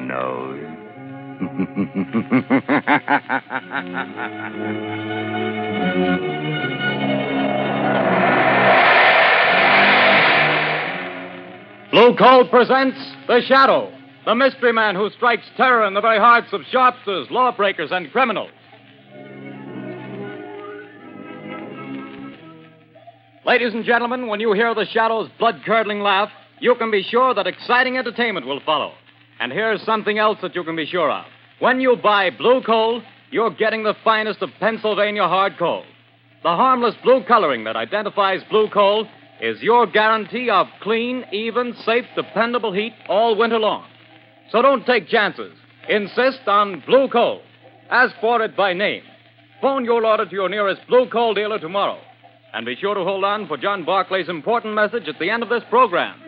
nose. Blue Coat presents The Shadow, the mystery man who strikes terror in the very hearts of sharpsters, lawbreakers, and criminals. Ladies and gentlemen, when you hear The Shadow's blood-curdling laugh, you can be sure that exciting entertainment will follow. And here's something else that you can be sure of. When you buy Blue Coal, you're getting the finest of Pennsylvania hard coal. The harmless blue coloring that identifies Blue Coal is your guarantee of clean, even, safe, dependable heat all winter long. So don't take chances. Insist on Blue Coal. Ask for it by name. Phone your order to your nearest Blue Coal dealer tomorrow. And be sure to hold on for John Barclay's important message at the end of this program.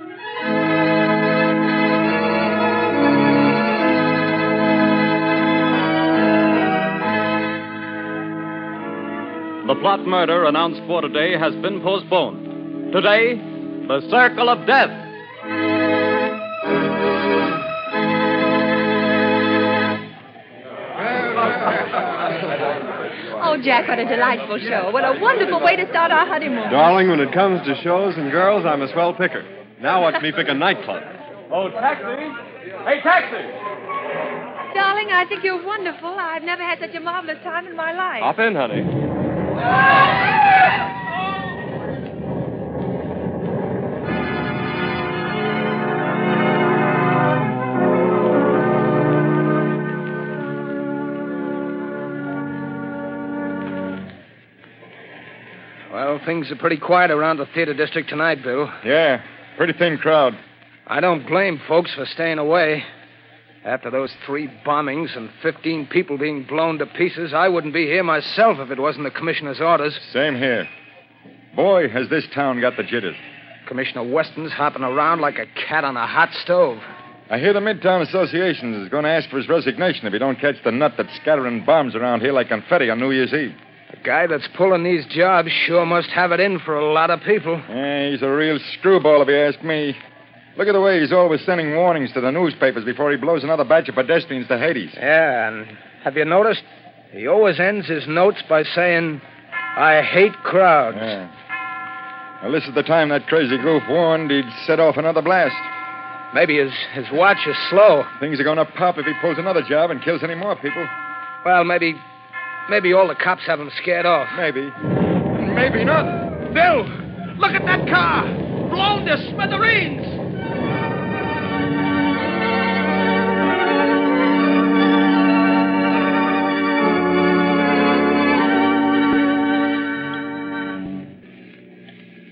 The plot murder announced for today has been postponed. Today, the Circle of Death. Oh, Jack, what a delightful show. What a wonderful way to start our honeymoon. Darling, when it comes to shows and girls, I'm a swell picker. Now watch me pick a nightclub. Oh, taxi. Hey, taxi. Darling, I think you're wonderful. I've never had such a marvelous time in my life. Hop in, honey. Well, things are pretty quiet around the theater district tonight, Bill. Yeah, pretty thin crowd. I don't blame folks for staying away. After those 3 bombings and 15 people being blown to pieces, I wouldn't be here myself if it wasn't the commissioner's orders. Same here. Boy, has this town got the jitters. Commissioner Weston's hopping around like a cat on a hot stove. I hear the Midtown Association is going to ask for his resignation if he don't catch the nut that's scattering bombs around here like confetti on New Year's Eve. The guy that's pulling these jobs sure must have it in for a lot of people. Yeah, he's a real screwball if you ask me. Look at the way he's always sending warnings to the newspapers before he blows another batch of pedestrians to Hades. Yeah, and have you noticed? He always ends his notes by saying, I hate crowds. Yeah. Well, this is the time that crazy goof warned he'd set off another blast. Maybe his watch is slow. Things are going to pop if he pulls another job and kills any more people. Well, maybe all the cops have him scared off. Maybe. Maybe not. Bill, look at that car. Blown to smithereens.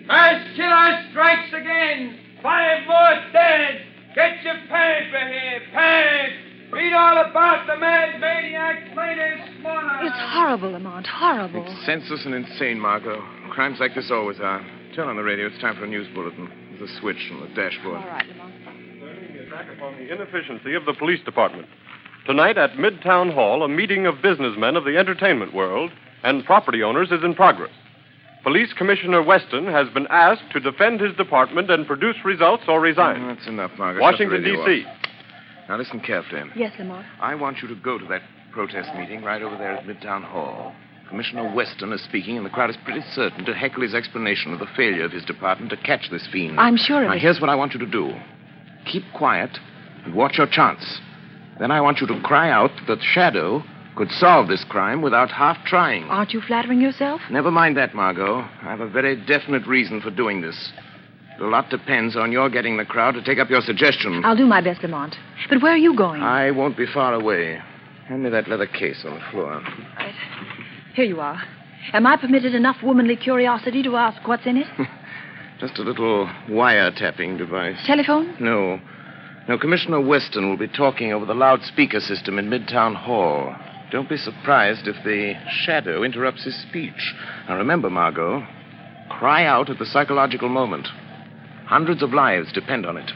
Mass killer strikes again. 5 more dead. Get your paper here. Pants. Read all about the mad maniac later this morning. It's horrible, Lamont. Horrible. It's senseless and insane, Margot. Crimes like this always are. Turn on the radio. It's time for a news bulletin. There's a switch on the dashboard. All right, Lamont. Turning the attack upon the inefficiency of the police department. Tonight at Midtown Hall, a meeting of businessmen of the entertainment world and property owners is in progress. Police Commissioner Weston has been asked to defend his department and produce results or resign. That's enough, Margot. Washington, Shut the radio D.C. off. Now listen carefully. Yes, Lamont. I want you to go to that protest meeting right over there at Midtown Hall. Commissioner Weston is speaking, and the crowd is pretty certain to heckle his explanation of the failure of his department to catch this fiend. I'm sure of Now, it. here's what I want you to do. Keep quiet and watch your chance. Then I want you to cry out that Shadow could solve this crime without half trying. Aren't you flattering yourself? Never mind that, Margot. I have a very definite reason for doing this. A lot depends on your getting the crowd to take up your suggestion. I'll do my best, Lamont. But where are you going? I won't be far away. Hand me that leather case on the floor. Right. Here you are. Am I permitted enough womanly curiosity to ask what's in it? Just a little wiretapping device. Telephone? No. No, Commissioner Weston will be talking over the loudspeaker system in Midtown Hall. Don't be surprised if the Shadow interrupts his speech. Now remember, Margot, cry out at the psychological moment. Hundreds of lives depend on it.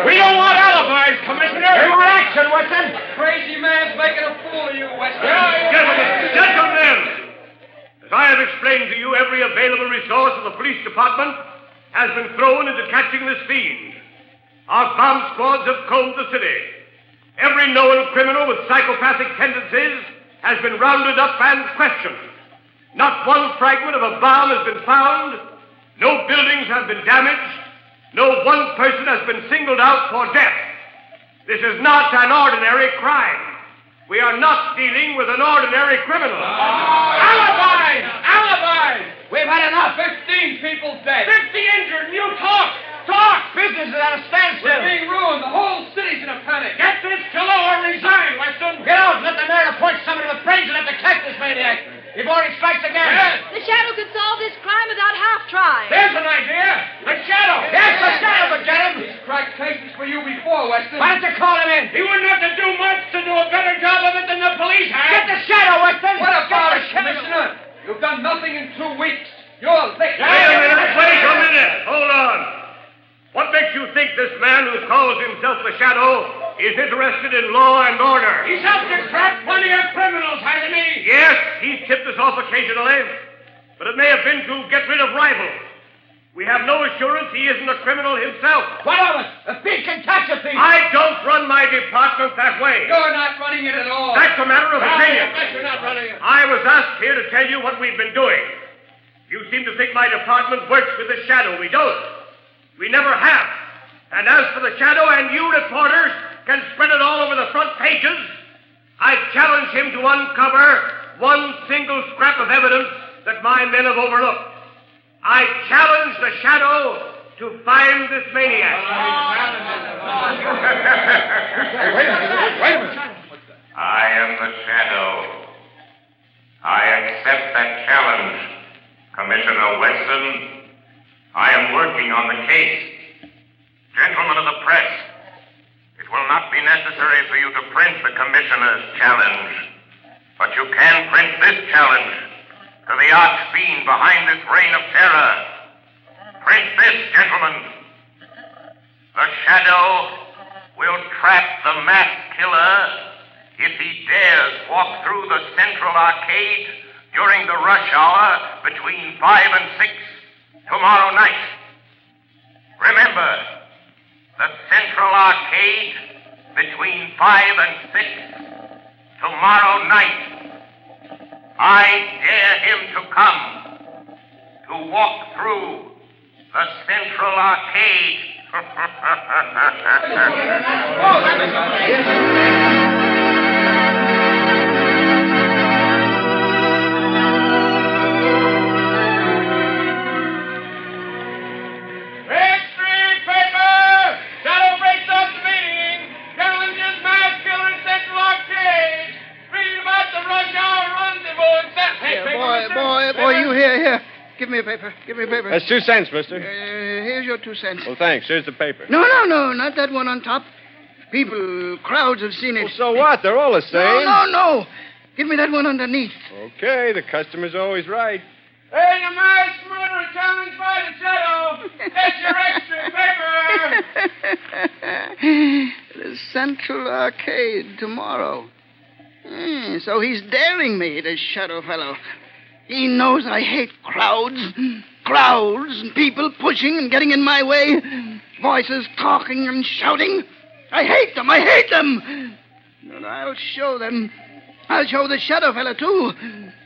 We don't want alibis, Commissioner. We want action, Weston. Crazy man's making a fool of you, Weston. Gentlemen! can't explain to you every available resource of the police department has been thrown into catching this fiend. Our bomb squads have combed the city. Every known criminal with psychopathic tendencies has been rounded up and questioned. Not one fragment of a bomb has been found. No buildings have been damaged. No one person has been singled out for death. This is not an ordinary crime. We are not dealing with an ordinary criminal. Alibis! Alibis! We've had enough. 15 people dead. 50 injured, and you talk! Talk! Business is at a standstill. We're being ruined. The whole city's in a panic. Get this killer or resign, Weston. Get out and let the mayor appoint somebody with brains enough to catch this maniac. Before he strikes again. Yes. The Shadow could solve this crime without half trying. There's an idea. The Shadow. Yes, the Shadow could get him. He's cracked cases for you before, Weston. Why don't you call him in? He wouldn't have to do much to do a better job of it than the police have. Get the Shadow, Weston. What about it, Commissioner? You've done nothing in 2 weeks. You're licked. Wait a minute. Hold on. What makes you think this man who calls himself the Shadow is interested in law and order? He's helped to trap plenty of criminals, hasn't he? Yes, he's tipped us off occasionally, but it may have been to get rid of rivals. We have no assurance he isn't a criminal himself. What of it? A thief can catch a thief. I don't run my department that way. You're not running it at all. That's a matter of opinion. I bet you're not running it. I was asked here to tell you what we've been doing. You seem to think my department works with the Shadow. We don't. We never have. And as for the Shadow, and you reporters can spread it all over the front pages, I challenge him to uncover one single scrap of evidence that my men have overlooked. I challenge the Shadow to find this maniac. Wait a minute. I am the Shadow. I accept that challenge, Commissioner Weston. I am working on the case. Gentlemen of the press, it will not be necessary for you to print the Commissioner's challenge, but you can print this challenge to the arch-fiend behind this reign of terror. Print this, gentlemen. The Shadow will trap the masked killer if he dares walk through the Central Arcade during the rush hour between 5 and 6 tomorrow night. Remember, the Central Arcade between 5 and 6 tomorrow night. I dare him to come to walk through the Central Arcade. Give me a paper. Give me a paper. That's 2 cents, mister. Here's your 2 cents. Well, thanks. Here's the paper. No, not that one on top. People, crowds have seen it. Well, so what? They're all the same. No. Give me that one underneath. Okay, the customer's always right. Hey, the mass murderer challenged by the Shadow. That's your extra paper. The Central Arcade tomorrow. So he's daring me, this Shadow fellow. He knows I hate crowds and people pushing and getting in my way, voices talking and shouting. I hate them. And I'll show them. I'll show the Shadow fella, too.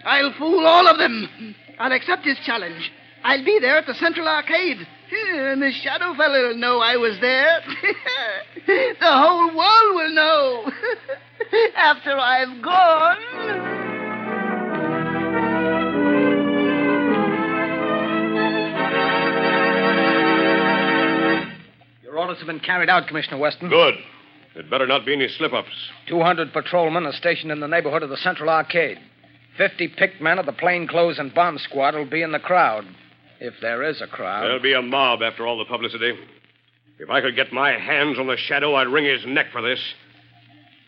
I'll fool all of them. I'll accept his challenge. I'll be there at the Central Arcade. And the Shadow fella will know I was there. The whole world will know. After I've gone. Your orders have been carried out, Commissioner Weston. Good. There'd better not be any slip-ups. 200 patrolmen are stationed in the neighborhood of the Central Arcade. 50 picked men of the plainclothes and bomb squad will be in the crowd. If there is a crowd. There'll be a mob after all the publicity. If I could get my hands on the Shadow, I'd wring his neck for this.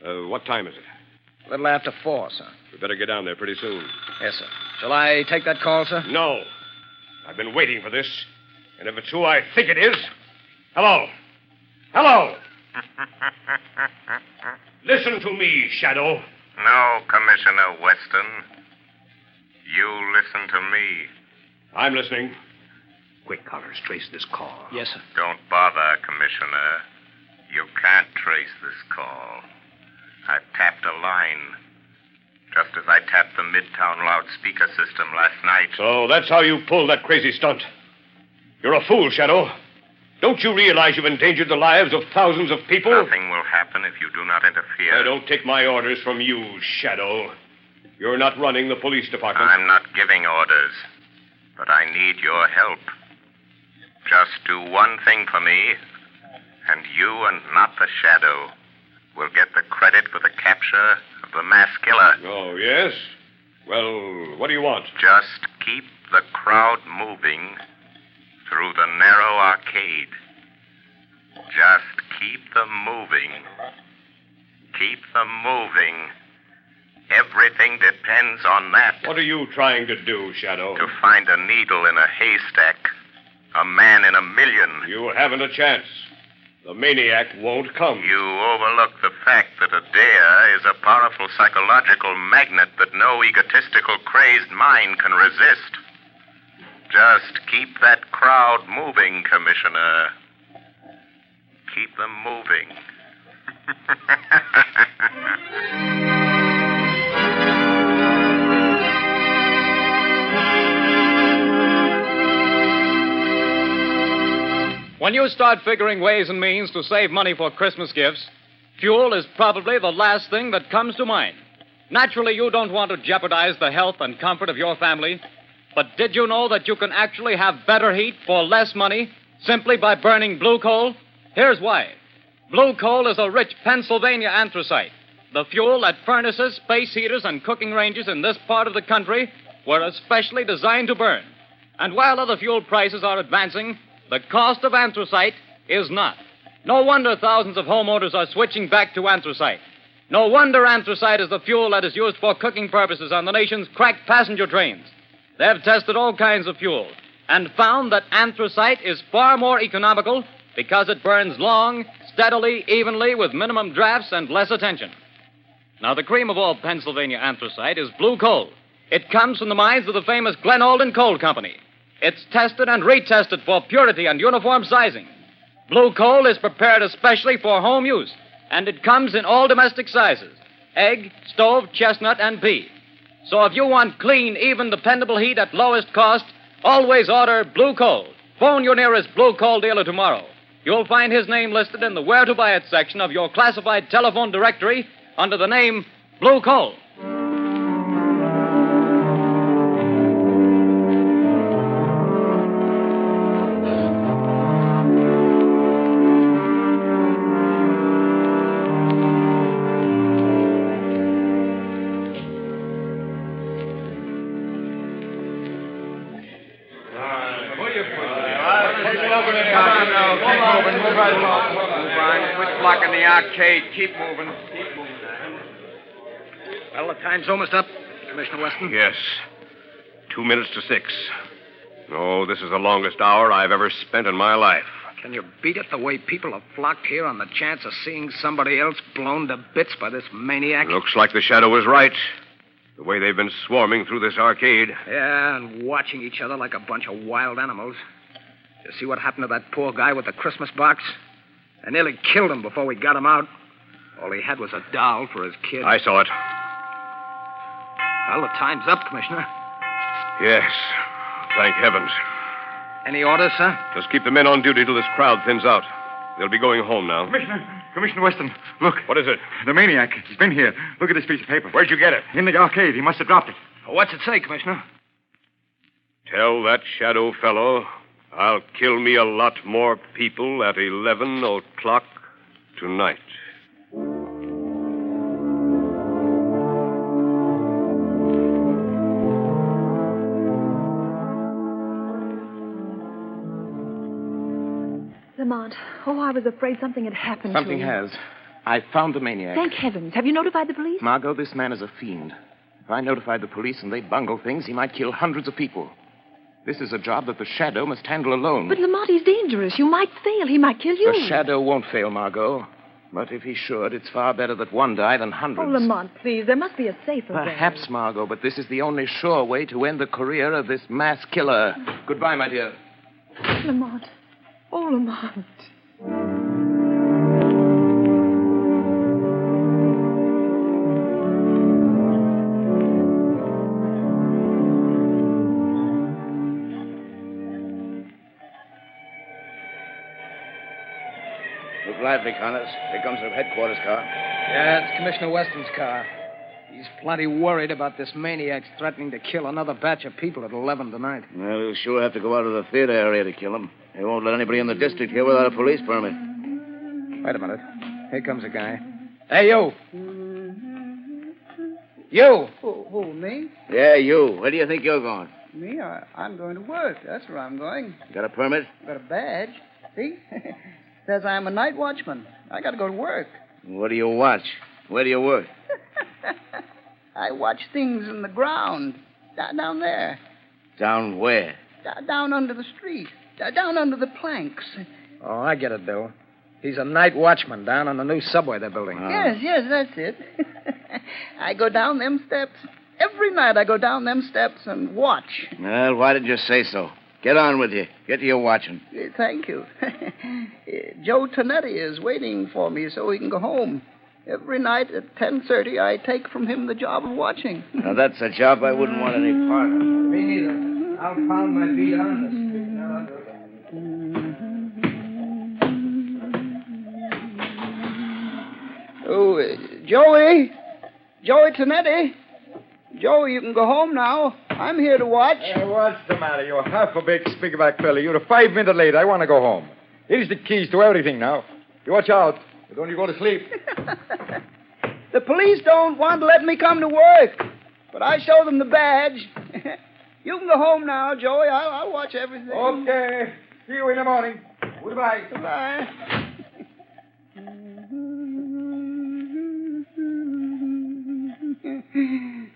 What time is it? A little after 4, sir. We better get down there pretty soon. Yes, sir. Shall I take that call, sir? No. I've been waiting for this. And if it's who I think it is... Hello. Listen to me, Shadow. No, Commissioner Weston. You you listen to me. I'm listening. Quick, Collars, trace this call. Yes, sir. Don't bother, Commissioner. You can't trace this call. I've tapped a line, just as I tapped the Midtown loudspeaker system last night. So that's how you pulled that crazy stunt. You're a fool, Shadow. Don't you realize you've endangered the lives of thousands of people? Nothing will happen if you do not interfere. I don't take my orders from you, Shadow. You're not running the police department. I'm not giving orders, but I need your help. Just do one thing for me, and you and not the Shadow will get the credit for the capture of the mass killer. Oh, yes? Well, what do you want? Just keep the crowd moving through the narrow arcade. Just keep them moving. Keep them moving. Everything depends on that. What are you trying to do, Shadow? To find a needle in a haystack. A man in a million. You haven't a chance. The maniac won't come. You overlook the fact that a dare is a powerful psychological magnet that no egotistical, crazed mind can resist. Just keep that crowd moving, Commissioner. Keep them moving. When you start figuring ways and means to save money for Christmas gifts, fuel is probably the last thing that comes to mind. Naturally, you don't want to jeopardize the health and comfort of your family, but did you know that you can actually have better heat for less money simply by burning blue coal? Here's why. Blue coal is a rich Pennsylvania anthracite, the fuel that furnaces, space heaters, and cooking ranges in this part of the country were especially designed to burn. And while other fuel prices are advancing, the cost of anthracite is not. No wonder thousands of homeowners are switching back to anthracite. No wonder anthracite is the fuel that is used for cooking purposes on the nation's cracked passenger trains. They've tested all kinds of fuel and found that anthracite is far more economical because it burns long, steadily, evenly, with minimum drafts and less attention. Now, the cream of all Pennsylvania anthracite is blue coal. It comes from the mines of the famous Glen Alden Coal Company. It's tested and retested for purity and uniform sizing. Blue coal is prepared especially for home use, and it comes in all domestic sizes: egg, stove, chestnut, and pea. So if you want clean, even, dependable heat at lowest cost, always order blue coal. Phone your nearest blue coal dealer tomorrow. You'll find his name listed in the Where to Buy It section of your classified telephone directory under the name Blue Coal. Keep moving. Well, the time's almost up, Commissioner Weston. Yes. 2 minutes to 6. Oh, this is the longest hour I've ever spent in my life. Can you beat it the way people have flocked here on the chance of seeing somebody else blown to bits by this maniac? Looks like the Shadow was right. The way they've been swarming through this arcade. Yeah, and watching each other like a bunch of wild animals. You see what happened to that poor guy with the Christmas box? I nearly killed him before we got him out. All he had was a doll for his kid. I saw it. Well, the time's up, Commissioner. Yes. Thank heavens. Any orders, sir? Just keep the men on duty till this crowd thins out. They'll be going home now. Commissioner Weston, look. What is it? The maniac. He's been here. Look at this piece of paper. Where'd you get it? In the arcade. He must have dropped it. What's it say, Commissioner? Tell that Shadow fellow I'll kill me a lot more people at 11 o'clock tonight. Lamont, I was afraid something had happened to him. Something has. I found the maniac. Thank heavens. Have you notified the police? Margot, this man is a fiend. If I notified the police and they bungle things, he might kill hundreds of people. This is a job that the Shadow must handle alone. But Lamont, he's dangerous. You might fail. He might kill you. The Shadow won't fail, Margot. But if he should, it's far better that one die than hundreds. Oh, Lamont, please. There must be a safer way. Perhaps, Margot, but this is the only sure way to end the career of this mass killer. Goodbye, my dear. Lamont. Oh, Lamont. Look lively, Connors. Here comes the headquarters car. Yeah, it's Commissioner Weston's car. He's plenty worried about this maniac threatening to kill another batch of people at 11 tonight. Well, he'll sure have to go out of the theater area to kill him. They won't let anybody in the district here without a police permit. Wait a minute. Here comes a guy. Hey, you. You. Who, me? Yeah, you. Where do you think you're going? Me? I'm going to work. That's where I'm going. Got a permit? Got a badge. See? Says I'm a night watchman. I got to go to work. What do you watch? Where do you work? I watch things in the ground. Down there. Down where? Down under the street. Down under the planks. Oh, I get it, Bill. He's a night watchman down on the new subway they're building. Yes, that's it. I go down them steps. Every night I go down them steps and watch. Well, why didn't you say so? Get on with you. Get to your watching. Thank you. Joe Tonetti is waiting for me so he can go home. Every night at 10:30, I take from him the job of watching. Now, that's a job I wouldn't want any part of. Me neither. I'll pound my feet on the street. Oh, Joey Tonetti. Joey, you can go home now. I'm here to watch. What's the matter? You're half a big speakerback fella. You're 5 minutes late. I want to go home. Here's the keys to everything now. You watch out. Don't you go to sleep. The police don't want to let me come to work, but I show them the badge. You can go home now, Joey. I'll watch everything. Okay. See you in the morning. Goodbye. Goodbye.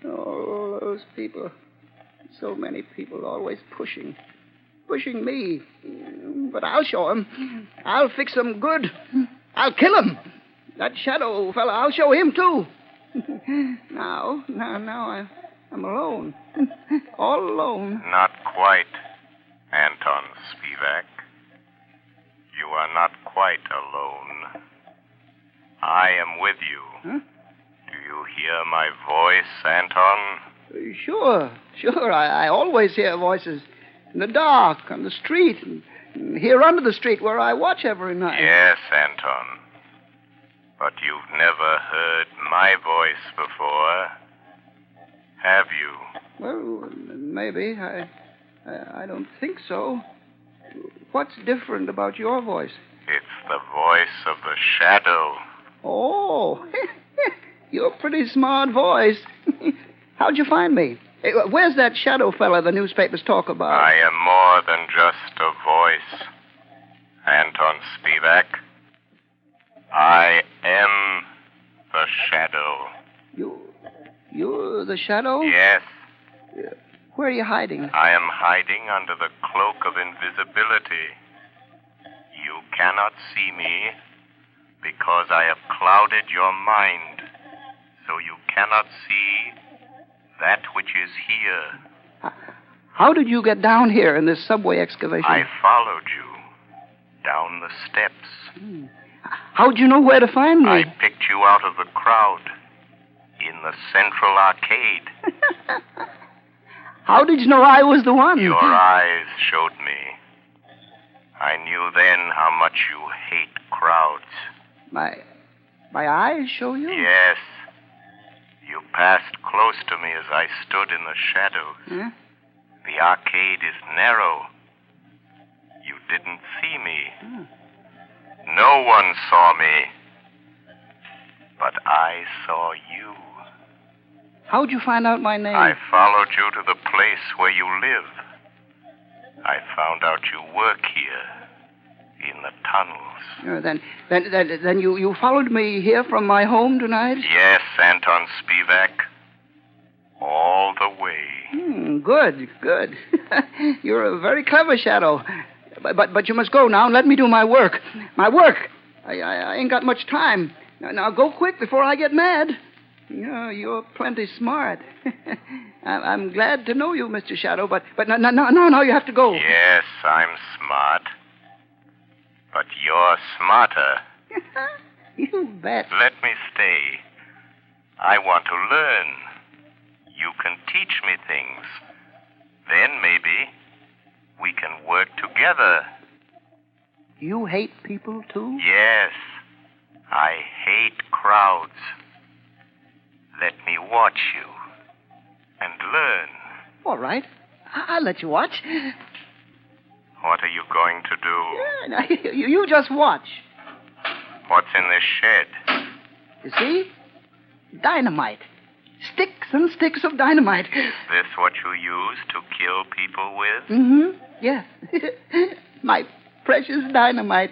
Oh, those people. So many people always pushing me. But I'll show them. I'll fix them good. I'll kill him. That shadow fella, I'll show him, too. Now I'm alone. All alone. Not quite, Anton Spivak. You are not quite alone. I am with you. Huh? Do you hear my voice, Anton? Sure. I always hear voices in the dark, on the street, and here under the street where I watch every night. Yes, Anton. But you've never heard my voice before, have you? Well, maybe. I don't think so. What's different about your voice? It's the voice of the shadow. Oh, you're a pretty smart voice. How'd you find me? Hey, where's that shadow fella the newspapers talk about? I am more than just a voice, Anton Spivak. I am the shadow. You're the shadow? Yes. Where are you hiding? I am hiding under the cloak of invisibility. You cannot see me because I have clouded your mind, so you cannot see that which is here. How did you get down here in this subway excavation? I followed you down the steps. How'd you know where to find me? I picked you out of the crowd in the central arcade. How did you know I was the one? Your eyes showed me. I knew then how much you hate crowds. My eyes show you? Yes. You passed close to me as I stood in the shadows. Huh? The arcade is narrow. You didn't see me. No one saw me. But I saw you. How'd you find out my name? I followed you to the place where you live. I found out you work here, in the tunnels. Then you followed me here from my home tonight? Yes, Anton Spivak. All the way. Good. You're a very clever shadow. But you must go now and let me do my work. My work. I ain't got much time. Now go quick before I get mad. You're plenty smart. I'm glad to know you, Mr. Shadow, but no, you have to go. Yes, I'm smart. But you're smarter. You bet. Let me stay. I want to learn. You can teach me things. Then maybe we can work together. You hate people, too? Yes. I hate crowds. Let me watch you and learn. All right. I'll let you watch. What are you going to do? Yeah, you just watch. What's in this shed? You see? Dynamite. Sticks and sticks of dynamite. Is this what you use to kill people with? Mm-hmm. Yes. My precious dynamite.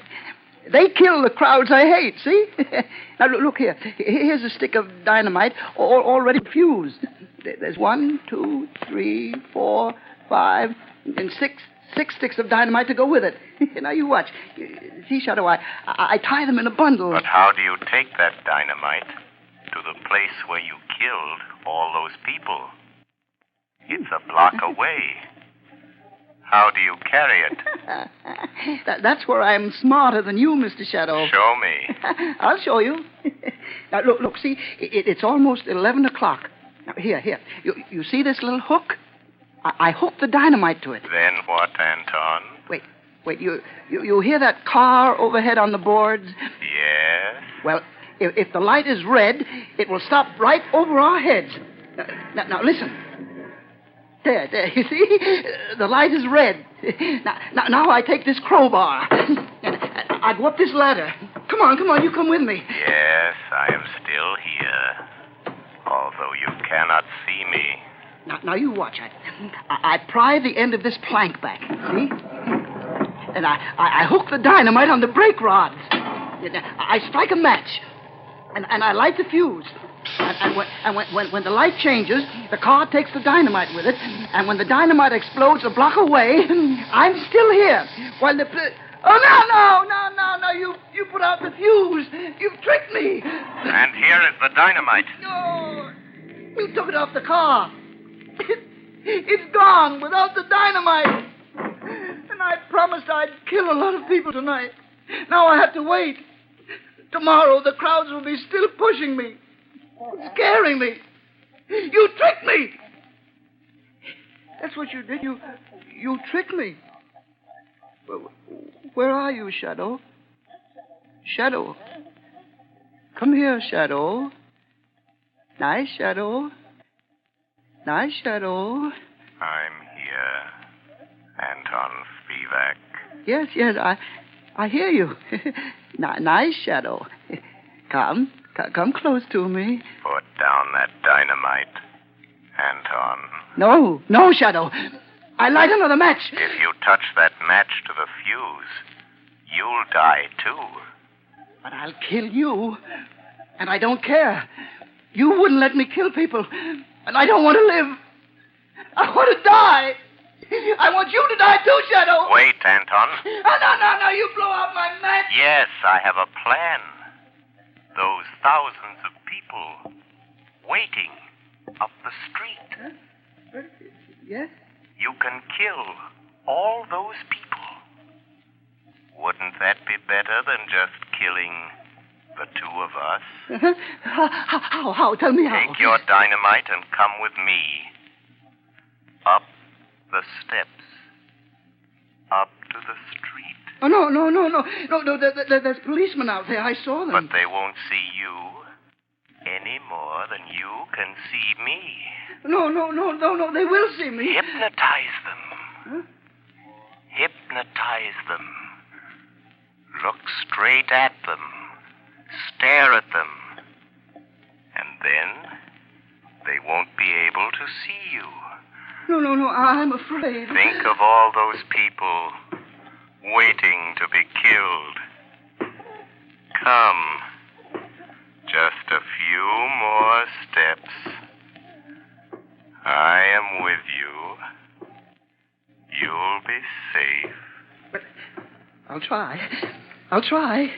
They kill the crowds I hate, see? Now, look here. Here's a stick of dynamite already fused. There's 1, 2, 3, 4, 5, and 6 sticks of dynamite to go with it. Now, you watch. See, Shadow, I tie them in a bundle. But how do you take that dynamite to the place where you killed all those people? It's a block away. How do you carry it? That's where I'm smarter than you, Mr. Shadow. Show me. I'll show you. Now, look, see, it's almost 11 o'clock. Now, here. You see this little hook? I hook the dynamite to it. Then what, Anton? Wait, you hear that car overhead on the boards? Yes. Well, if the light is red, it will stop right over our heads. Now listen. There, you see? The light is red. Now I take this crowbar, and I go up this ladder. Come on, you come with me. Yes, I am still here, although you cannot see me. Now you watch. I pry the end of this plank back, see? And I hook the dynamite on the brake rods. I strike a match, and I light the fuse. And when the light changes, the car takes the dynamite with it. And when the dynamite explodes a block away, I'm still here. While the... Oh, no, you put out the fuse. You've tricked me. And here is the dynamite. No, you took it off the car. It's gone without the dynamite. And I promised I'd kill a lot of people tonight. Now I have to wait. Tomorrow the crowds will be still pushing me. Scaring me. You tricked me. That's what you did. You tricked me. Where are you, Shadow? Shadow. Come here, Shadow. Nice, Shadow. Nice, Shadow. I'm here, Anton Spivak. Yes, I hear you. Nice, Shadow. Come close to me. Put down that dynamite, Anton. No, Shadow. I light another match. If you touch that match to the fuse, you'll die, too. But I'll kill you. And I don't care. You wouldn't let me kill people. And I don't want to live. I want to die. I want you to die, too, Shadow. Wait, Anton. No. You blow out my match. Yes, I have a plan. Those thousands of people waiting up the street. Huh? Yes? You can kill all those people. Wouldn't that be better than just killing the two of us? How? Tell me how. Take your dynamite and come with me. Up the steps. Up to the street. Oh, no. There's policemen out there. I saw them. But they won't see you any more than you can see me. No. They will see me. Hypnotize them. Huh? Hypnotize them. Look straight at them. Stare at them. And then they won't be able to see you. No. I'm afraid. Think of all those people waiting to be killed. Come. Just a few more steps. I am with you. You'll be safe. But I'll try. I'll try.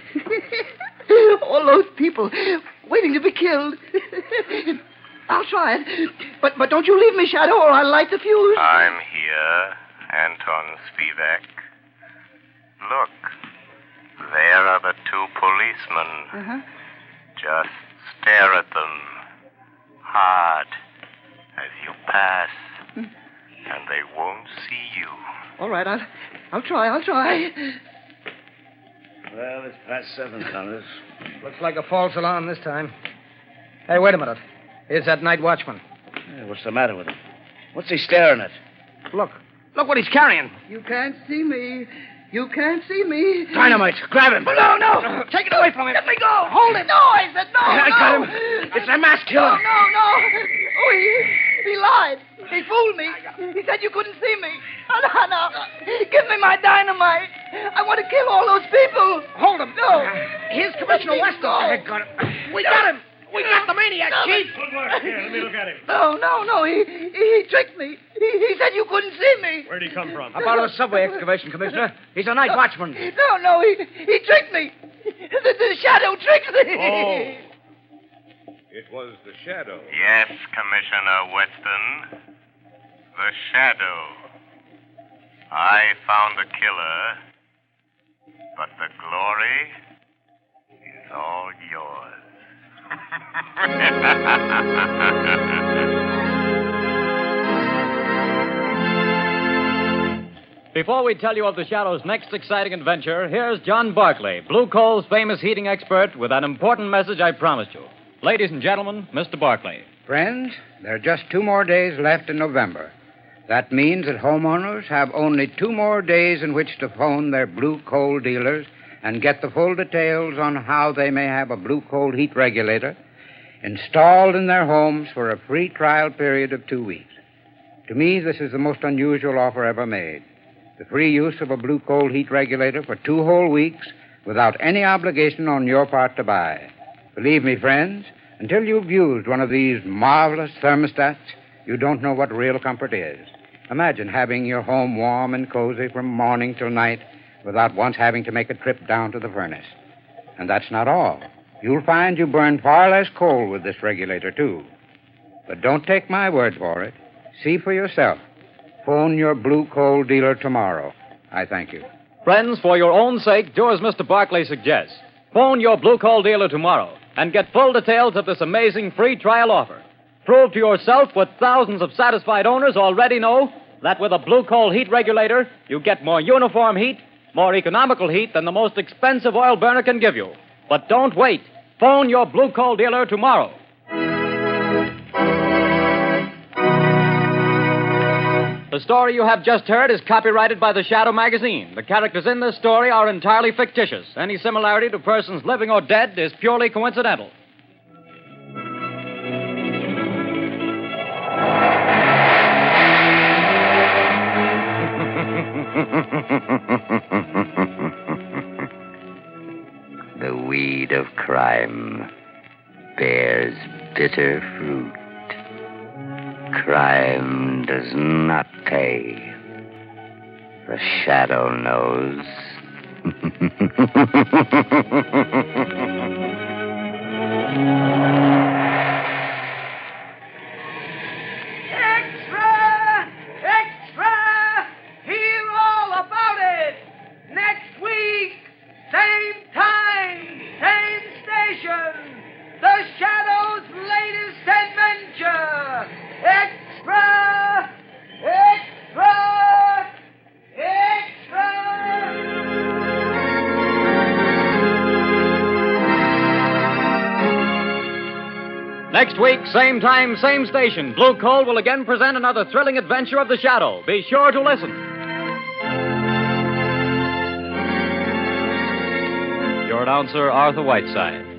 All those people waiting to be killed. I'll try it. But don't you leave me, Shadow, or I'll light the fuse. I'm here, Anton Spivak. Look, there are the two policemen. Uh-huh. Just stare at them hard as you pass, and they won't see you. All right, I'll try. Well, it's past 7, Connors. Looks like a false alarm this time. Hey, wait a minute. Here's that night watchman. Yeah, what's the matter with him? What's he staring at? Look what he's carrying. You can't see me. You can't see me. Dynamite. Grab him. No. Take it away from him. Let me go. Hold it. No, I said no. I got him. It's a mass killer. No. Oh, he lied. He fooled me. He said you couldn't see me. No. Give me my dynamite. I want to kill all those people. Hold him. No. Here's Commissioner Weston. I got him. We got him. We got the maniac, Chief. Good work. Here, let me look at him. No. He tricked me. He said you couldn't see me. Where'd he come from? Up out of the subway excavation, Commissioner. He's a night watchman. No, he tricked me. The shadow tricked me. Oh. It was the shadow. Yes, Commissioner Weston. The shadow. I found the killer, but the glory is all yours. Before we tell you of the Shadow's next exciting adventure, here's John Barclay, Blue Coal's famous heating expert, with an important message I promised you. Ladies and gentlemen, Mr. Barclay. Friends, there are just 2 more days left in November. That means that homeowners have only 2 more days in which to phone their Blue Coal dealers and get the full details on how they may have a Blue Coal heat regulator installed in their homes for a free trial period of 2 weeks. To me, this is the most unusual offer ever made. The free use of a Blue Coal heat regulator for 2 whole weeks without any obligation on your part to buy. Believe me, friends, until you've used one of these marvelous thermostats, you don't know what real comfort is. Imagine having your home warm and cozy from morning till night without once having to make a trip down to the furnace. And that's not all. You'll find you burn far less coal with this regulator, too. But don't take my word for it. See for yourself. Phone your Blue Coal dealer tomorrow. I thank you. Friends, for your own sake, do as Mr. Barclay suggests. Phone your Blue Coal dealer tomorrow and get full details of this amazing free trial offer. Prove to yourself what thousands of satisfied owners already know, that with a Blue Coal heat regulator, you get more uniform heat, more economical heat than the most expensive oil burner can give you. But don't wait. Phone your Blue Coal dealer tomorrow. The story you have just heard is copyrighted by the Shadow magazine. The characters in this story are entirely fictitious. Any similarity to persons living or dead is purely coincidental. The weed of crime bears bitter fruit. Crime does not pay. The Shadow knows. Extra! Extra! Hear all about it! Next week, same time, same station. The Shadow's latest adventure. Extra! Extra! Extra! Next week, same time, same station, Blue Coal will again present another thrilling adventure of the Shadow. Be sure to listen. Your announcer, Arthur Whiteside.